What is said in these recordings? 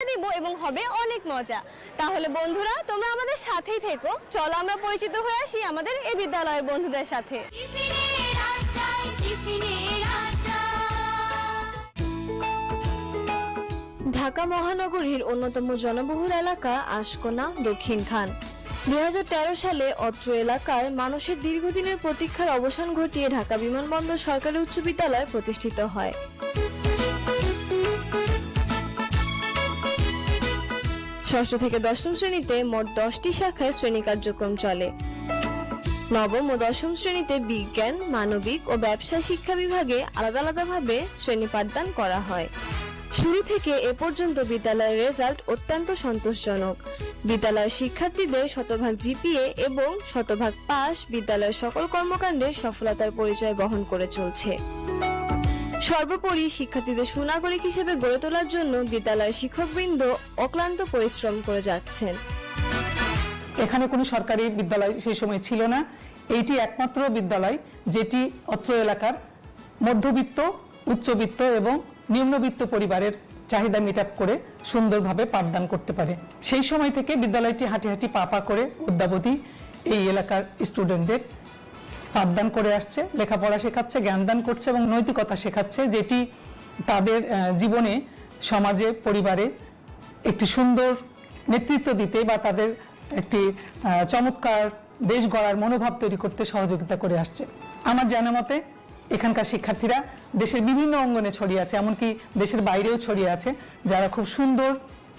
দিব এবং হবে অনেক মজা। তাহলে বন্ধুরা তোমরা আমাদের সাথেই থেকো, চলো আমরা পরিচিত হয়ে আসি আমাদের এই বিদ্যালয়ের বন্ধুদের সাথে। ঢাকা মহানগরীর অন্যতম জনবহুল এলাকা আশকোনা দক্ষিণ খান। 2013 সালে অত্র এলাকার মানুষের দীর্ঘদিনের প্রতীক্ষার অবসান ঘটিয়ে ঢাকা বিমানবন্দর সরকারি উচ্চ বিদ্যালয় প্রতিষ্ঠিত হয়। ষষ্ঠ থেকে দশম শ্রেণীতে মোট 10টি শাখায় শ্রেণী কার্যক্রম চলে। নবম ও দশম শ্রেণীতে বিজ্ঞান, মানবিক ও ব্যবসায় শিক্ষা বিভাগে আলাদা আলাদাভাবে শ্রেণী পাঠদান করা হয়। শুরু থেকে এ পর্যন্ত বিদ্যালয়ের রেজাল্ট অত্যন্ত সন্তোষজনক। বিদ্যালয়ের শিক্ষার্থীদের শতভাগ জিপিএ এবং শতভাগ পাস বিদ্যালয়ের সকল কর্মকাণ্ডের সফলতার পরিচয় বহন করে চলছে। সর্বোপরি শিক্ষার্থীদের সুনাগরিক হিসেবে গড়ে তোলার জন্য বিদ্যালয়ের শিক্ষকবৃন্দ অক্লান্ত পরিশ্রম করে যাচ্ছেন। এখানে কোনো সরকারি বিদ্যালয় সেই সময় ছিল না। এইটি একমাত্র বিদ্যালয় যেটি অত্র এলাকার মধ্যবিত্ত, উচ্চবিত্ত এবং নিম্নবিত্ত পরিবারের চাহিদা মিট আপ করে সুন্দরভাবে পাঠদান করতে পারে। সেই সময় থেকে বিদ্যালয়টি হাঁটি হাঁটি পা পা করে অদ্যাবধি এই এলাকার স্টুডেন্টদের পাঠদান করে আসছে, লেখাপড়া শেখাচ্ছে, জ্ঞানদান করছে এবং নৈতিকতা শেখাচ্ছে, যেটি তাদের জীবনে, সমাজে, পরিবারে একটি সুন্দর নেতৃত্ব দিতে বা তাদের একটি চমৎকার দেশ গড়ার মনোভাব তৈরি করতে সহযোগিতা করে আসছে। আমার জানা মতে এখানকার শিক্ষার্থীরা দেশের বিভিন্ন অঙ্গনে ছড়িয়ে আছে, এমনকি দেশের বাইরেও ছড়িয়ে আছে, যারা খুব সুন্দর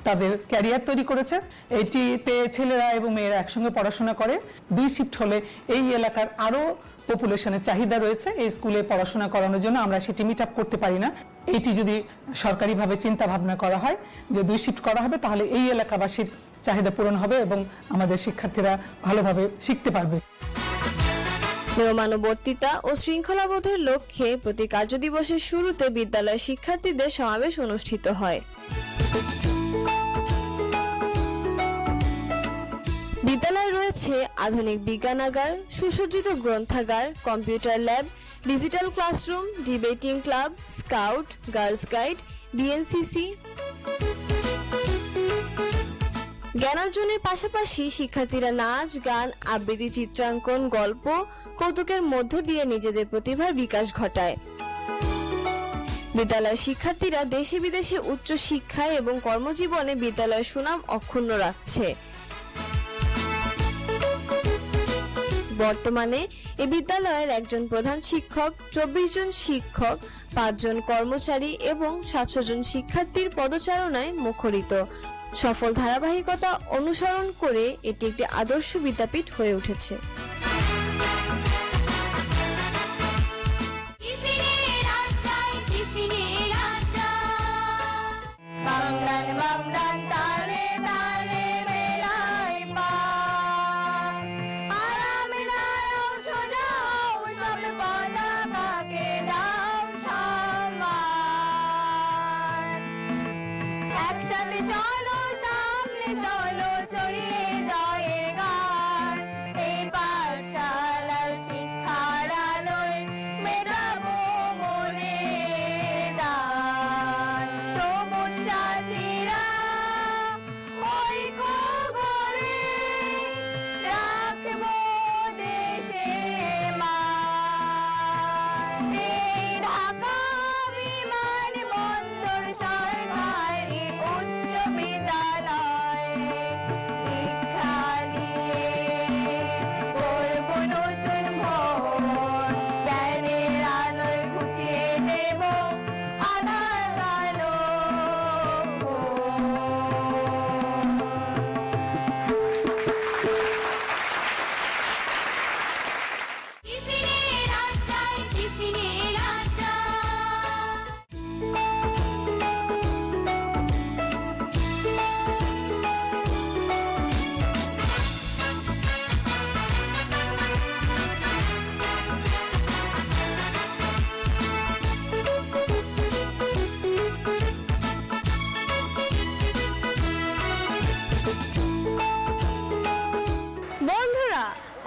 তাদের ক্যারিয়ার তৈরি করেছে। এটিতে ছেলেরা এবং মেয়েরা একসঙ্গে পড়াশোনা করে। 2 শিফট হলে এই এলাকার আরো পপুলেশনের চাহিদা রয়েছে এই স্কুলে পড়াশোনা করানোর জন্য, আমরা সেটি মিট আপ করতে পারি না। এটি যদি সরকারিভাবে চিন্তা ভাবনা করা হয় যে 2 শিফট করা হবে, তাহলে এই এলাকাবাসীর চাহিদা পূরণ হবে এবং আমাদের শিক্ষার্থীরা ভালোভাবে শিখতে পারবে। নিয়মানুবর্তিতা ও শৃঙ্খলাবোধের লক্ষ্যে প্রতি কার্যদিবসের শুরুতে বিদ্যালয়ের শিক্ষার্থীদের সমাবেশ অনুষ্ঠিত হয়। বিদ্যালয়ে রয়েছে আধুনিক বিজ্ঞানাগার, সুসজ্জিত গ্রন্থাগার, computer lab, digital classroom, debating club, scout, girls guide, BNCC. জ্ঞানার্জনের পাশাপাশি শিক্ষার্থীরা নাচ, গান, আবৃত্তি, চিত্রাঙ্কন, গল্প, কৌতুকের মধ্য দিয়ে নিজেদের প্রতিভার বিকাশ ঘটায়। বিদ্যালয়ের শিক্ষার্থীরা দেশে বিদেশে উচ্চ শিক্ষায় এবং কর্মজীবনে বিদ্যালয়ের সুনাম অক্ষুণ্ণ রাখছে। বর্তমানে এই বিদ্যালয়ের একজন প্রধান শিক্ষক, 24 জন শিক্ষক, 5 জন কর্মচারী এবং 700 জন শিক্ষার্থীর পদচারণায় মুখরিত। সফল ধারাবাহিকতা অনুসরণ করে এটি একটি আদর্শ বিদ্যাপীঠ হয়ে উঠেছে।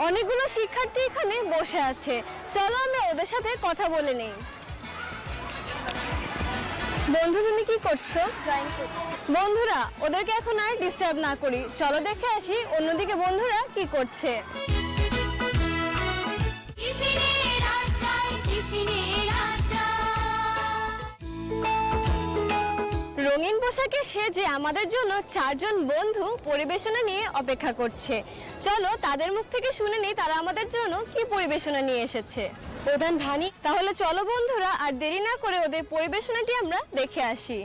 অনেকগুলো শিক্ষার্থী এখানে বসে আছে, চলো আমরা ওদের সাথে কথা বলে নেই। বন্ধু তুমি কি করছো? ড্রয়িং করছি। বন্ধুরা ওদেরকে এখন আর ডিস্টার্ব না করি, চলো দেখে আসি অন্যদিকে বন্ধুরা কি করছে। রঙিন পোশাকে সেজে আমাদের জন্য 4 জন বন্ধু পরিবেশনা নিয়ে অপেক্ষা করছে। চলো তাদের মুখ থেকে শুনে নিই তারা আমাদের জন্য কি পরিবেশনা নিয়ে এসেছে। প্রধান ভানি, তাহলে চলো বন্ধুরা আর দেরি না করে ওদের পরিবেশনাটি আমরা দেখে আসি।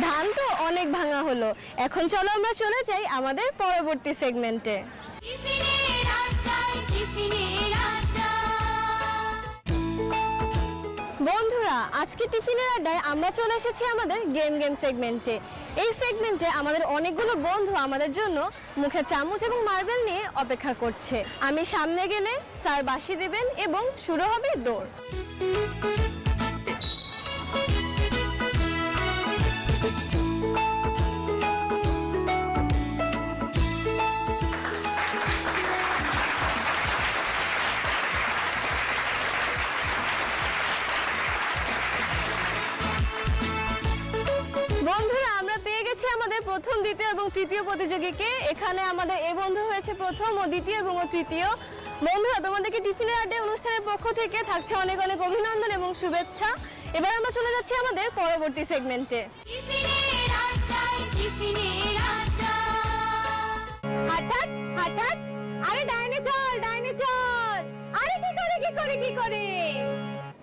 ধান তো অনেক ভাঙা হলো, এখন চলো আমরা চলে যাই আমাদের পরবর্তী সেগমেন্টে। বন্ধুরা আজকে টিফিনের আড্ডায় আমরা চলে এসেছি আমাদের গেম সেগমেন্টে। এই সেগমেন্টে আমাদের অনেকগুলো বন্ধু আমাদের জন্য মুখে চামচ এবং মার্বেল নিয়ে অপেক্ষা করছে। আমি সামনে গেলে স্যার বাঁশি দেবেন এবং শুরু হবে দৌড়। বন্ধুরা আমরা পেয়ে গেছি আমাদের প্রথম, দ্বিতীয় এবং তৃতীয় প্রতিযোগীকে। এখানে আমাদের এ বন্ধু হয়েছে প্রথম, ও দ্বিতীয় এবং ও তৃতীয়। বন্ধুরা তোমাদেরকে টিফিনের আড্ডা অনুষ্ঠানের পক্ষ থেকে থাকছে অনেক অনেক অভিনন্দন এবং শুভেচ্ছা। এবার আমরা চলে যাচ্ছি আমাদের পরবর্তী সেগমেন্টে। হঠাৎ হঠাৎ আরে ডাইনোসর ডাইনোসর, আরে কি করে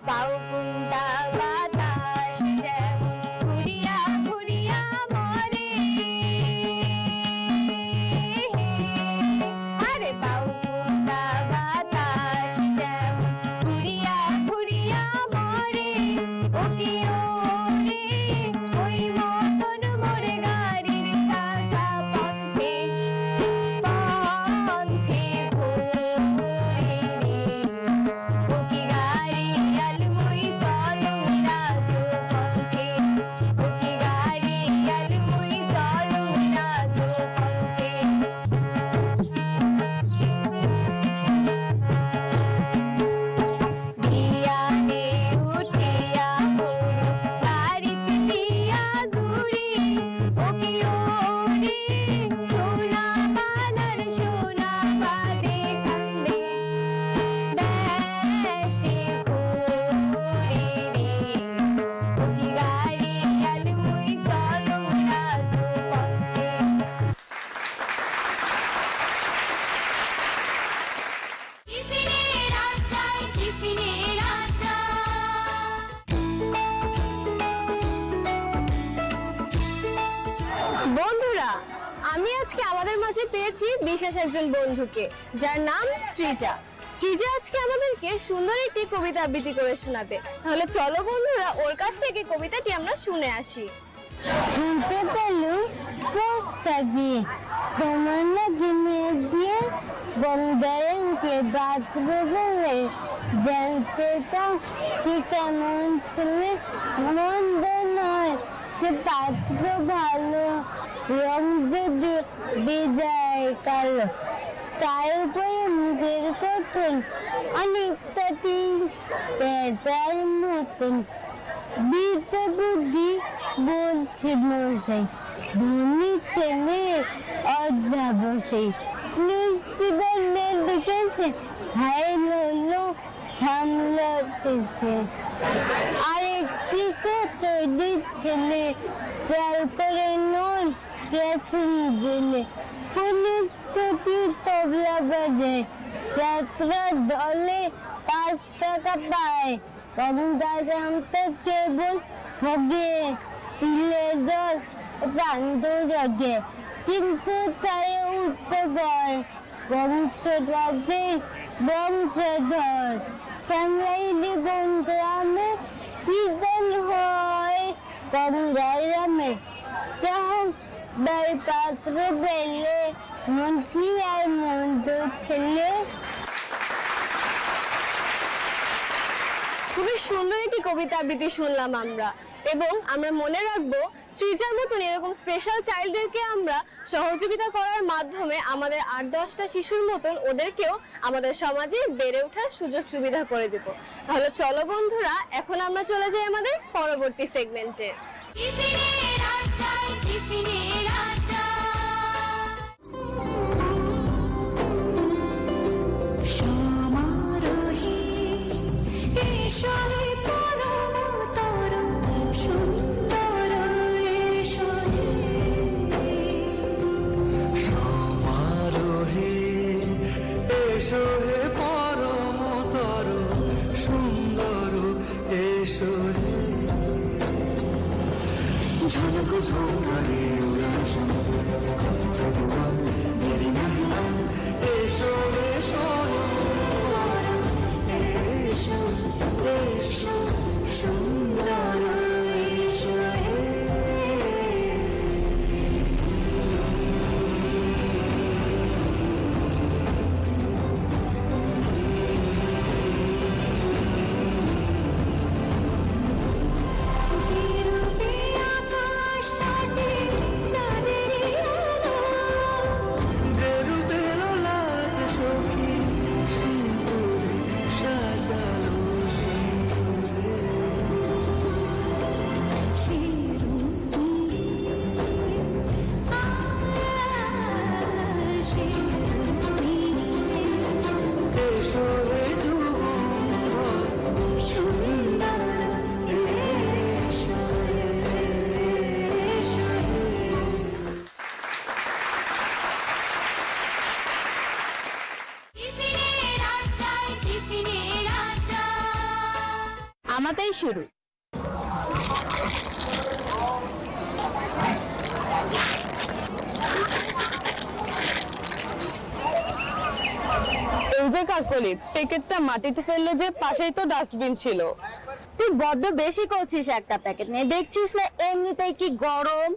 পাউ কুন্তা বাতাস ঘুরিয়া ঘুরিয়া মরে, আরে পাউ কুন্তা বাতাস ঘুরিয়া ঘুরিয়া মরে, ও কি ওরে ওই মতন মোরে গাড়ির চাকা পথে পথে ঘুরে রে, ও কি গাড়ি আলমুই চলো রাজো পথে, ও কি গাড়ি আলমুই চলো রাজো পথে। বিয়ানে উঠিয়া গরু গাড়িতে দিয়া জুড়ি, ও কি ওরে সোনা বানার সোনা বাদে কান্দে দেশে ঘুরে রে, ও কি গাড়ি আলমুই চলো রাজো পথে। বন্ধুরা আমি আজকে আমাদের মাঝে পেয়েছি বিশেষ একজন বন্ধুকে, যার নাম সৃজা। সৃজা আজকে আমাদেরকে সুন্দর একটি কবিতা আবৃত্তি করে শোনাবে। তাহলে চলো বন্ধুরা ওর কাছ থেকে কবিতাটি আমরা শুনে আসি। শুনতে পেলুম পোস্টটা দিয়ে তোমার নাকি মেঘ দিয়ে বন্দরে উঠে বাঁচবে বলে, জানতে চাও সে কেমন ছেলে, মন্দ নয় সে পাত্র ভালো, রং যদি বিদায় কালো, তার উপরে মুখের গঠন অনেকটা পেঁচার মতন। বিদ্যা বুদ্ধি বলছে মশাই, ধনী ছেলে অধ্যাবসায়ী। মিষ্টি বান্না দেখেছে, হাই হলো থামলো শেষে। আরেকটি সে তৈরির ছেলে, চাল করে নন গেছেন দিলে। পুলিশ যদি তবলা বাজে, যাত্রা দলে 5 টাকা পায়। গঙ্গারামটা কেবল ভোগে, পিলে জল প্রান্ত জাগে। কিন্তু তার উচ্চগর বংশরাজের বংশধর। সামলাইলে গ্রামে কি গান হয় গঙ্গারামে। তখন পাত্র পেলে মন্ত্রী আর মন্দ ছেলে। খুবই সুন্দর একটি কবিতা আবৃত্তি শুনলাম আমরা, এবং আমরা মনে রাখবো সৃজার মতন এরকম স্পেশাল চাইল্ডদেরকে আমরা সহযোগিতা করার মাধ্যমে আমাদের 8-10টা শিশুর মতন ওদেরকেও আমাদের সমাজে বেড়ে ওঠার সুযোগ সুবিধা করে দেব। তাহলে চলো বন্ধুরা, এখন আমরা চলে যাই আমাদের পরবর্তী সেগমেন্টে। আমাদের শুরু। এই যে কাকলি, প্যাকেটটা মাটিতে ফেললে যে, পাশেই তো ডাস্টবিন ছিল। তুই বড্ড বেশি করছিস একটা প্যাকেট নিয়ে, দেখছিস না এমনিতেই কি গরম।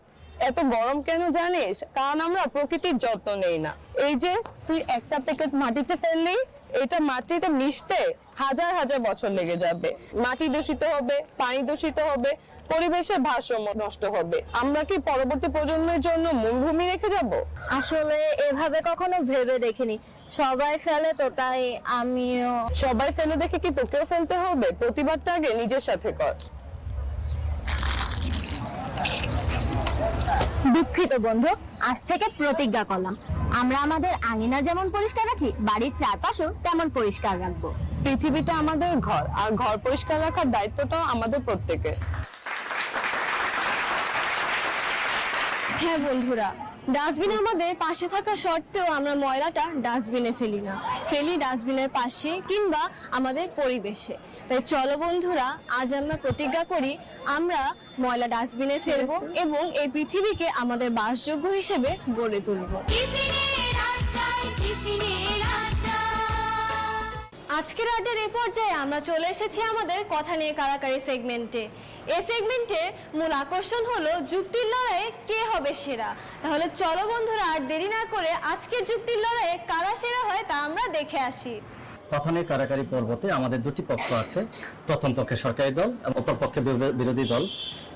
এত গরম কেন জানিস? কারণ আমরা প্রকৃতির যত্ন নেই না। এই যে তুই একটা প্যাকেট মাটিতে ফেললি, এটা মাটিতে মিশতে হাজার হাজার বছর লেগে যাবে। মাটি দূষিত হবে, পানি দূষিত হবে, পরিবেশের ভারসাম্য নষ্ট হবে। আমরা কি পরবর্তী প্রজন্মের জন্য মরুভূমি রেখে যাব? আসলে এভাবে কখনো ভেবে দেখিনি। সবাই ফেলে তো, তাই আমিও। সবাই ফেলে দেখে কি তোকেও ফেলতে হবে? প্রতিবাদটা আগে নিজের সাথে কর। দুঃখিত বন্ধু, আজ থেকে প্রতিজ্ঞা করলাম, আমরা আমাদের আঙিনা যেমন পরিষ্কার রাখি, বাড়ির চারপাশও তেমন পরিষ্কার রাখবো। পৃথিবীটা আমাদের ঘর, আর ঘর পরিষ্কার রাখার দায়িত্বটাও আমাদের প্রত্যেকের। হ্যাঁ বন্ধুরা, ডাস্টবিন আমাদের পাশে থাকা সত্ত্বেও আমরা ময়লাটা ডাস্টবিনে ফেলি না, ফেলি ডাস্টবিনের পাশে কিংবা আমাদের পরিবেশে। তাই চলো বন্ধুরা, আজ আমরা প্রতিজ্ঞা করি আমরা ময়লা ডাস্টবিনে ফেলবো এবং এই পৃথিবীকে আমাদের বাসযোগ্য হিসেবে গড়ে তুলবো। আজকের আড্ডার এই পর্যায়ে আমরা চলে এসেছি আমাদের কথা নিয়ে কারাকারি সেগমেন্টে। এই সেগমেন্টে মূল আকর্ষণ হলো যুক্তির লড়াইয়ে কে হবে সেরা। তাহলে চলো বন্ধুরা, আর দেরি না করে আজকের যুক্তির লড়াইয়ে কারা সেরা হয় তা আমরা দেখে আসি। প্রাথমিক কারাকারি পর্বতে আমাদের দুটি পক্ষ আছে, প্রথম পক্ষে সরকারি দল এবং অপর পক্ষে বিরোধী দল।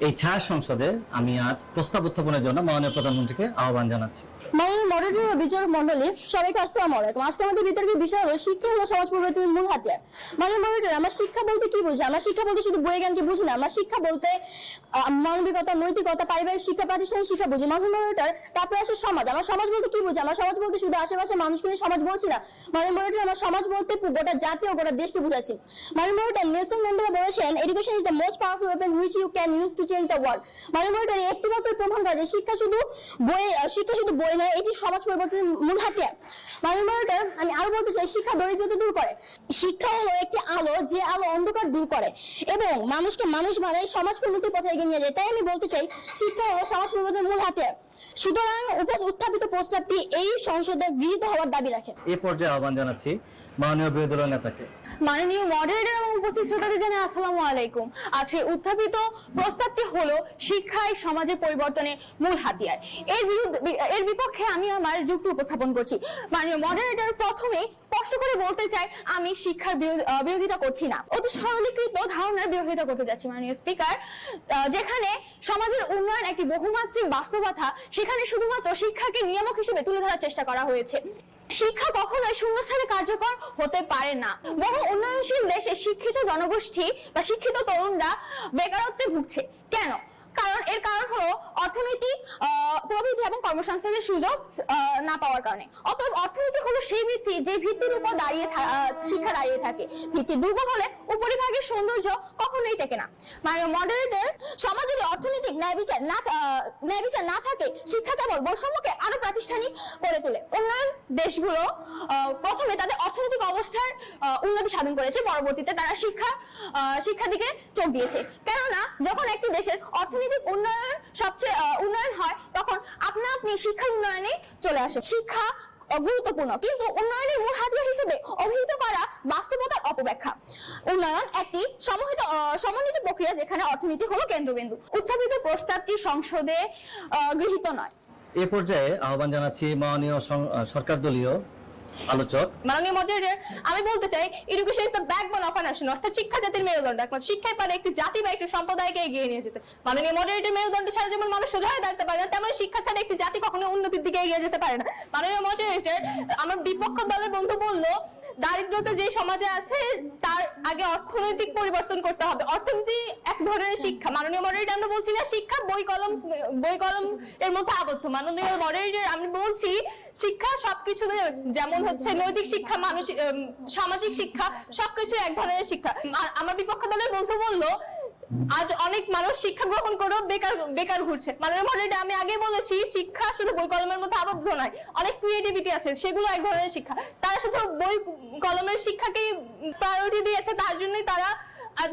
এই ছায়া সংসদে আমি আজ প্রস্তাব উত্থাপনের জন্য মাননীয় প্রধানমন্ত্রীকে আহ্বান জানাচ্ছি। মাননীয় মডারেটর ও বিচারক মণ্ডলী, সবাইকে আসসালামু আলাইকুম। আজকে আমাদের বিতর্কের বিষয় হলো শিক্ষা হলো সমাজ পরিবর্তনের মূল হাতিয়ার। মাননীয় মডারেটর, আমরা শিক্ষা বলতে কি বুঝি? আমরা শিক্ষা বলতে শুধু বই জ্ঞানকে বুঝি না, আমরা শিক্ষা বলতে মানবিকতা, নৈতিকতা, পারিবারিক শিক্ষা, প্রাতিষ্ঠানিক শিক্ষা বুঝি। মাননীয় মডারেটর, তারপরে আসে সমাজ। আমরা সমাজ বলতে কি বুঝি? আমরা সমাজ বলতে শুধু আশেপাশে মানুষকে নিয়ে সমাজ বলছি না। মাননীয় মডারেটর, আমরা সমাজ বলতে গোটা জাতি ও গোটা দেশকে বুঝাচ্ছি। মাননীয় মডারেটর, নেলসন ম্যান্ডেলা বলেছেন, education is the most powerful weapon which you can use to change the world. মাননীয় মডারেটর, একটি মাত্র প্রমাণ করে যে শিক্ষা শুধু বই নয়, এটি সমাজ পরিবর্তনের মূল হাতিয়ার। মাননীয় মডারেটর, আমি আরো বলতে চাই, শিক্ষা দরিদ্রতা দূর করে। শিক্ষা হলো একটি আলো, যে আলো অন্ধকার দূর করে এবং মানুষকে মানুষ বানায়, সমাজকে উন্নতির পথে এগিয়ে নিয়ে যায়। তাই আমি বলতে চাই, শিক্ষা হলো সমাজ পরিবর্তনের মূল হাতিয়ার। সুতরাং উত্থাপিত প্রস্তাবটি এই সংসদে গৃহীত হওয়ার দাবি রাখে। এই পর্যায়ে আহ্বান জানাচ্ছি মাননীয় বিরোধী দলের নেতাকে। মাননীয় মডারেটর এবং উপস্থিত শ্রোতাদের জানাই আসসালামু আলাইকুম। আজকে উত্থাপিত প্রস্তাবটি হলো শিক্ষাই সমাজের পরিবর্তনের মূল হাতিয়ার। এর বিপক্ষে আমি আমার যুক্তি উপস্থাপন করছি। মাননীয় মডারেটর, প্রথমে স্পষ্ট করে বলতে চাই, আমি শিক্ষার বিরোধিতা করছি না, অতি সরলীকৃত ধারণার বিরোধিতা করতে যাচ্ছি। মাননীয় স্পিকার, যেখানে সমাজের উন্নয়ন একটি বহুমাত্রিক বাস্তবতা, সেখানে শুধুমাত্র শিক্ষাকে নিয়ামক হিসেবে তুলে ধরার চেষ্টা করা হয়েছে। শিক্ষা কখনোই শূন্যস্থানে কার্যকর হতে পারে না। বহু উন্নয়নশীল দেশে শিক্ষিত জনগোষ্ঠী বা শিক্ষিত তরুণরা বেকারত্বে ভুগছে। কেন? এর কারণ হলো অর্থনৈতিক প্রবৃদ্ধি এবং কর্মসংস্থানের সুযোগ না পাওয়ার কারণে। অতএব অর্থনীতি হলো সেই ভিত্তি, যে ভিত্তির উপর শিক্ষা দাঁড়িয়ে থাকে। ভিত্তি দুর্বল হলে উপরিভাগের সৌন্দর্য কখনোই টেকে না। মাননীয় মডারেটর, সমাজ যদি অর্থনৈতিক ন্যায় বিচার না থাকে, শিক্ষা কেবল বৈষম্যকে আরো প্রাতিষ্ঠানিক করে তোলে। উন্নয়ন দেশগুলো প্রথমে তাদের অর্থনৈতিক অবস্থার উন্নতি সাধন করেছে, পরবর্তীতে তারা শিক্ষা দিকে চোখ দিয়েছে। কেননা যখন একটি দেশের অর্থনৈতিক উন্নয়ন হয়, তখন আপনা আপনি শিক্ষার উন্নয়নে চলে আসে। শিক্ষা গুরুত্বপূর্ণ, কিন্তু উন্নয়নের মূল হাতিয়ার হিসেবে অভিহিত করা বাস্তবতার অপব্যাখ্যা। উন্নয়ন একটি সমন্বিত প্রক্রিয়া, যেখানে অর্থনীতি হলো কেন্দ্রবিন্দু। উত্থাপিত প্রস্তাবটি সংসদে গৃহীত নয়। এ পর্যায়ে আহ্বান জানাচ্ছি মাননীয় সরকার দলীয় আলোচক। মাননীয় মডারেটর, আমি বলতে চাই, education is the backbone of a nation, অর্থাৎ শিক্ষা জাতির মেরুদণ্ড। একমাত্র শিক্ষাই পারে একটি জাতি বা একটি সম্প্রদায়কে এগিয়ে নিয়ে যেতে। মাননীয় মডারেটর, মেরুদণ্ড ছাড়া যেমন মানুষ সোজা হয়ে দাঁড়াতে পারে না, তেমন শিক্ষা ছাড়া একটি জাতি কখনো উন্নতির দিকে এগিয়ে যেতে পারে না। মাননীয় মডারেটর, আমার বিপক্ষ দলের বন্ধু বলল, দারিদ্রতা যে সমাজে আছে তার আগে অর্থনৈতিক পরিবর্তন করতে হবে। অর্থনীতি এক ধরনের শিক্ষা। মাননীয় মডারেটর, আমরা বলছি না শিক্ষা বই কলম এর মধ্যে আবদ্ধ। মাননীয় মডারেটর, আমি বলছি শিক্ষা সবকিছু, যেমন হচ্ছে নৈতিক শিক্ষা, সামাজিক শিক্ষা, সবকিছু এক ধরনের শিক্ষা। আমার বিপক্ষ দলের বন্ধু বলল, আজ অনেক মানুষ শিক্ষা গ্রহণ করেও বেকার ঘুরছে। মাননীয় মডারেটর, আমি আগে বলেছি, শিক্ষা শুধু বই কলমের মধ্যে আবদ্ধ নয়, অনেক ক্রিয়েটিভিটি আছে, সেগুলো এক ধরনের শিক্ষা। তারা শুধু বই কলমের শিক্ষাকেই প্রায়োরিটি দিয়েছে, তার জন্যই তারা আজ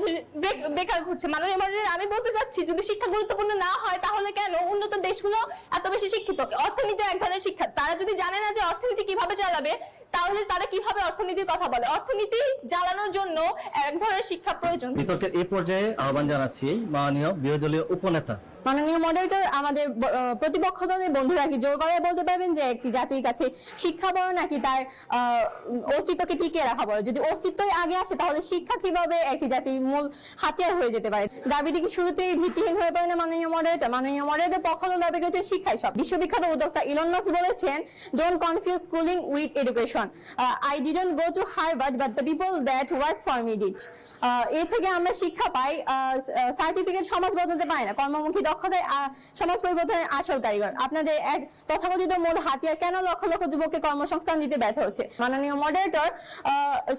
বেকার ঘুরছে। মাননীয় মডারেটর, আমি বলতে চাচ্ছি, যদি শিক্ষা গুরুত্বপূর্ণ না হয়, তাহলে কেন উন্নত দেশগুলো এত বেশি শিক্ষিত? অর্থনীতি এক ধরনের শিক্ষা। তারা যদি জানে না যে অর্থনীতি কিভাবে চালাবে, তাহলে তারা কিভাবে অর্থনীতির কথা বলে? অর্থনীতি চালানোর জন্য এক ধরনের শিক্ষা প্রয়োজন। বিতর্কের এই পর্যায়ে আহ্বান জানাচ্ছি মাননীয় বিরোধী দলীয় উপনেতা। মাননীয় মডারেটর, আমাদের প্রতিপক্ষ দলের বন্ধুরা কি জোর করে বলতে পারবেন যে একটি জাতির কাছে শিক্ষা বড় নাকি তার অস্তিত্বকে টিকিয়ে রাখা বড়? যদি অস্তিত্বই আগে আসে, তাহলে শিক্ষা কিভাবে একটি জাতির মূল হাতিয়ার হয়ে যেতে পারে? দাবিটি কি শুরুতেই ভিত্তিহীন হয়ে পড়ে না মাননীয় মডারেটর? মাননীয় মডারেটর, পক্ষ দল দাবি করেছেন শিক্ষাই সব। বিশ্ববিখ্যাত উদ্যোক্তা ইলন মাস্ক বলেছেন, don't confuse schooling with education. I didn't go to Harvard, but the people that work for me did. এর থেকে আমরা শিক্ষা পাই, সার্টিফিকেট সমাজ বদলাতে পারে না, কর্মমুখী দক্ষতায় সমাজ পরিবর্তনের আসল কারিগর। আপনাদের এক তথাকথিত মূল হাতিয়ার কেন লক্ষ লক্ষ যুবককে কর্মসংস্থান দিতে ব্যর্থ হচ্ছে? মাননীয় মডারেটর,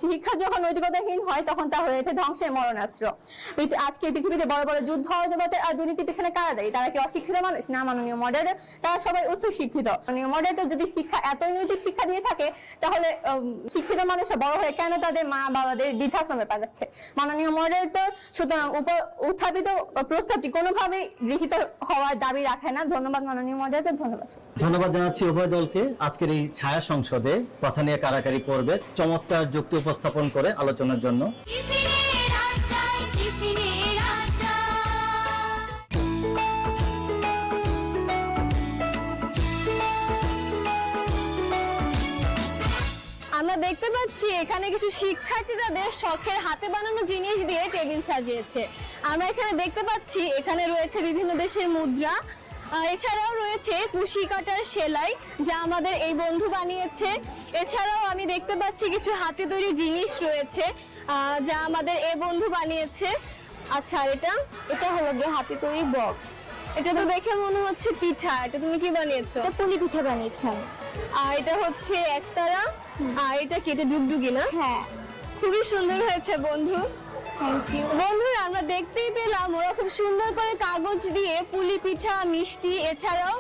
শিক্ষা যখন নৈতিকতাহীন হয়, তখন তা হয়ে ওঠে ধ্বংসের মরণাস্ত্র। আজকে পৃথিবীতে বড় বড় যুদ্ধ, অর্থপাচার আর দুর্নীতির পেছনে কারা দায়ী? তারা কি অশিক্ষিত মানুষ? না মাননীয় মডারেটর, তারা সবাই উচ্চ শিক্ষিত। মাননীয় মডারেটর, যদি শিক্ষা এতই নৈতিক শিক্ষা দিয়ে থাকে, তাহলে শিক্ষিত মানুষরা বড় হয়ে কেন তাদের মা বাবাদের বৃদ্ধাশ্রমে পাঠাচ্ছে? মাননীয় মডারেটর, সুতরাং উত্থাপিত প্রস্তাবটি কোনোভাবেই গৃহীত হওয়ার দাবি রাখে না। ধন্যবাদ মাননীয় মডারেটর। ধন্যবাদ জানাচ্ছি উভয় দলকে আজকের এই ছায়া সংসদে কথা নিয়ে কারাকারি পর্বে চমৎকার যুক্তি উপস্থাপন করে আলোচনার জন্য। আমরা দেখতে পাচ্ছি এখানে কিছু শিক্ষার্থী তাদের শখের হাতে বানানো জিনিস দিয়ে টেবিল সাজিয়েছে। আমরা এখানে দেখতে পাচ্ছি এখানে রয়েছে বিভিন্ন দেশের মুদ্রা, এছাড়াও রয়েছে কুশি কাটার সেলাই যা আমাদের এই বন্ধু বানিয়েছে। এছাড়াও আমি দেখতে পাচ্ছি কিছু হাতে তৈরি জিনিস রয়েছে যা আমাদের এই বন্ধু বানিয়েছে। আচ্ছা, এটা হলো গিয়ে হাতে তৈরি বক্স। এটা তো দেখে মনে হচ্ছে পিঠা। এটা তুমি কি বানিয়েছো? পুলি পিঠা বানিয়েছেন। আর এটা হচ্ছে একতারা, আর এটা কেটে ডুগডুগি না? হ্যাঁ, খুবই সুন্দর হয়েছে বন্ধু। Thank you. বন্ধুরা, আমরা দেখতেই পেলাম ওরা খুব সুন্দর করে কাগজ দিয়ে পুলি পিঠা, মিষ্টি, এছাড়াও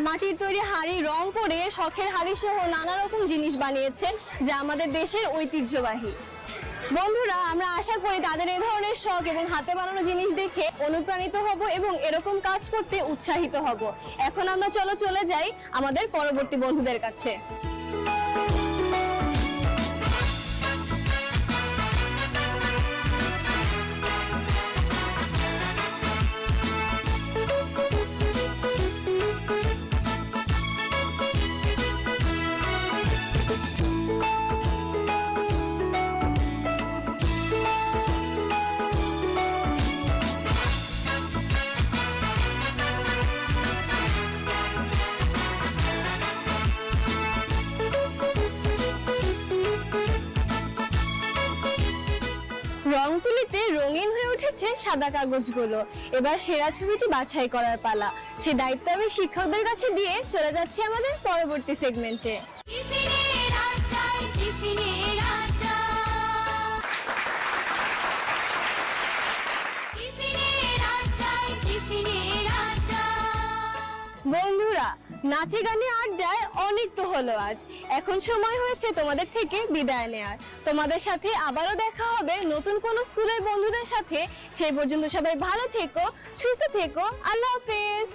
মাটির তৈরি হাড়ি রং করে শখের হাড়ি সহ নানা রকম জিনিস বানিয়েছে যা আমাদের দেশের ঐতিহ্যবাহী। বন্ধুরা, আমরা আশা করি তাদের এই ধরনের শখ এবং হাতে বানানো জিনিস দেখে অনুপ্রাণিত হব এবং এরকম কাজ করতে উৎসাহিত হব। এখন আমরা চলে যাই আমাদের পরবর্তী বন্ধুদের কাছে। রং তুলিতে রঙিন হয়ে উঠেছে সাদা কাগজগুলো। এবার সেরা ছবিটি বাছাই করার পালা। সে দায়িত্ব আমি শিক্ষকদের কাছে দিয়ে চলে যাচ্ছি আমাদের পরবর্তী সেগমেন্টে। বন্ধুরা, নাচে গানে আড্ডায় অনেক তো হলো আজ। এখন সময় হয়েছে তোমাদের থেকে বিদায় নেওয়ার। তোমাদের সাথে আবারও দেখা হবে নতুন কোন স্কুলের বন্ধুদের সাথে। সেই পর্যন্ত সবাই ভালো থেকো, সুস্থ থেকো। আল্লাহ হাফেজ।